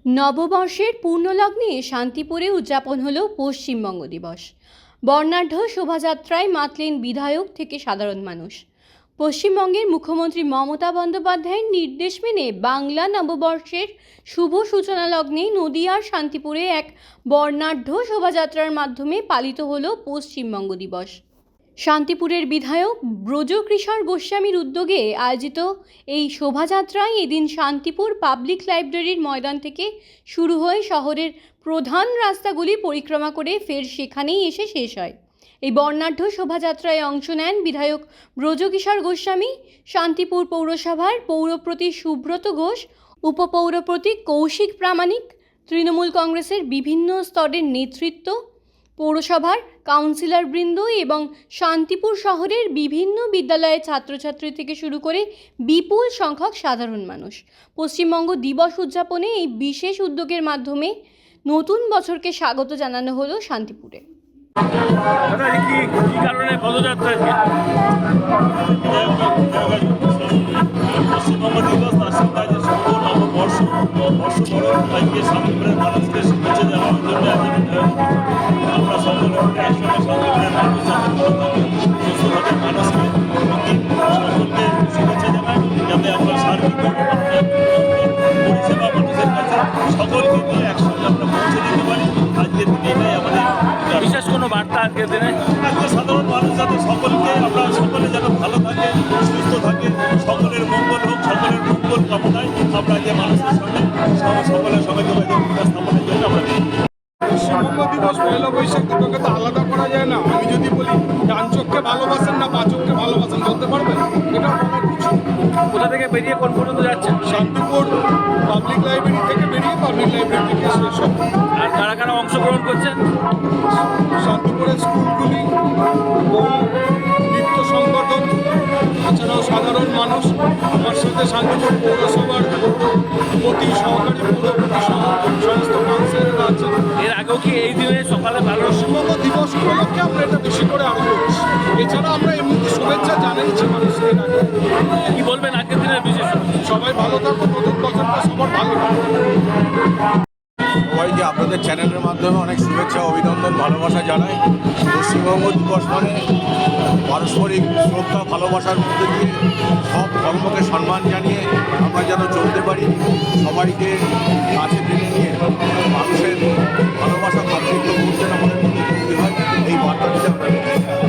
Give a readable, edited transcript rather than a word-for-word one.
নববর্ষের পূর্ণলগ্নে শান্তিপুরে উদযাপন হলো পশ্চিমবঙ্গ দিবস। বর্ণাঢ্য শোভাযাত্রায় মাতলেন বিধায়ক থেকে সাধারণ মানুষ। পশ্চিমবঙ্গের মুখ্যমন্ত্রী মমতা বন্দ্যোপাধ্যায়ের নির্দেশ মেনে বাংলা নববর্ষের শুভ সূচনা লগ্নে নদিয়ার শান্তিপুরে এক বর্ণাঢ্য শোভাযাত্রার মাধ্যমে পালিত হলো পশ্চিমবঙ্গ দিবস। শান্তিপুরের বিধায়ক ব্রজকিশোর গোস্বামীর উদ্যোগে আয়োজিত এই শোভাযাত্রায় এদিন শান্তিপুর পাবলিক লাইব্রেরির ময়দান থেকে শুরু হয়ে শহরের প্রধান রাস্তাগুলি পরিক্রমা করে ফের সেখানেই এসে শেষ হয়। এই বর্ণাঢ্য শোভাযাত্রায় অংশ নেন বিধায়ক ব্রজকিশোর গোস্বামী, শান্তিপুর পৌরসভার পৌরপ্রতি সুব্রত ঘোষ, উপপৌরপ্রতি কৌশিক প্রামাণিক, তৃণমূল কংগ্রেসের বিভিন্ন স্তরের নেতৃত্ব, পৌরসভার কাউন্সিলরবৃন্দ এবং শান্তিপুর শহরের বিভিন্ন বিদ্যালয়ের ছাত্রছাত্রী থেকে শুরু করে বিপুল সংখ্যক সাধারণ মানুষ। পশ্চিমবঙ্গ দিবস উদযাপনে এই বিশেষ উদ্যোগের মাধ্যমে নতুন বছরকে স্বাগত জানানো হলো শান্তিপুরে। কি কারণে পদযাত্রা? পশ্চিমবঙ্গ দিবস তার সঙ্গে আজ শুভ নববর্ষ বর্ষবরণ আজকে শান্তিপুরের মানুষকে শুভেচ্ছা জানানোর জন্য আমরা সকলে একসঙ্গে শান্তিপুরের মানুষ যাতে ভালো থাকে, সুস্থ থাকে, মানুষকে সকলকে শুভেচ্ছা জানাই, যাতে আমরা সার্বিক পরিষেবা মানুষের কাছে সকলকে নিয়ে একসঙ্গে আমরা পৌঁছে দিতে পারি। আজকের দিনে এটাই আমাদের বিশেষ কোনো বার্তা। আজকের দিনে আজকে সাধারণ মানুষ যাতে সকলকে আমরা সকলে যেন ভালো থাকে, সুস্থ থাকে, সকলের মঙ্গল হোক, সকলের মঙ্গল কামনায় আমরা যে মানুষের সঙ্গে সকলের সঙ্গে যোগাযোগ স্থাপনের জন্য আমরা পশ্চিমবঙ্গ দিবস পয়লা বৈশাখ দুটোকে তো আলাদা করা যায় না। আমি যদি বলি ডান চোখকে ভালোবাসেন না বাঁ চোখকে ভালোবাসেন বলতে পারবেন? এটা বলার কিছু। কোথা থেকে বেরিয়ে কোন পর্যন্ত যাচ্ছেন? শান্তিপুর পাবলিক লাইব্রেরি থেকে বেরিয়ে পাবলিক লাইব্রেরি থেকে শেষ হবে। আর কারা কারা অংশগ্রহণ করছেন? শান্তিপুরের স্কুলগুলি, নৃত্য সংগঠন, এছাড়াও সাধারণ মানুষ, আমার সাথে শান্তিপুর পৌরসভার প্রতি সহকারী পৌরপ্রতি সমস্ত কাউন্সিলররা আছেন। এর আগেও কি এই দিনে সকালে ভালো পশ্চিমবঙ্গ দিবস উপলক্ষে আমরা এটা বেশি করে আরো করছি। এছাড়া আমরা এমনিতে শুভেচ্ছা জানাইছি মানুষকে। কি বলবেন আজকের দিনের বিশেষ? সবাই ভালো থাকুন, নতুন বছরটা সবার ভালো থাকুন। সবাইকে আপনাদের চ্যানেলের মাধ্যমে অনেক শুভেচ্ছা, অভিনন্দন, ভালোবাসা জানাই। পশ্চিমবঙ্গ দিবস মানে পারস্পরিক শ্রদ্ধা, ভালোবাসার মধ্যে দিয়ে সব ধর্মকে সম্মান জানিয়ে আমরা যেন চলতে পারি, সবাইকে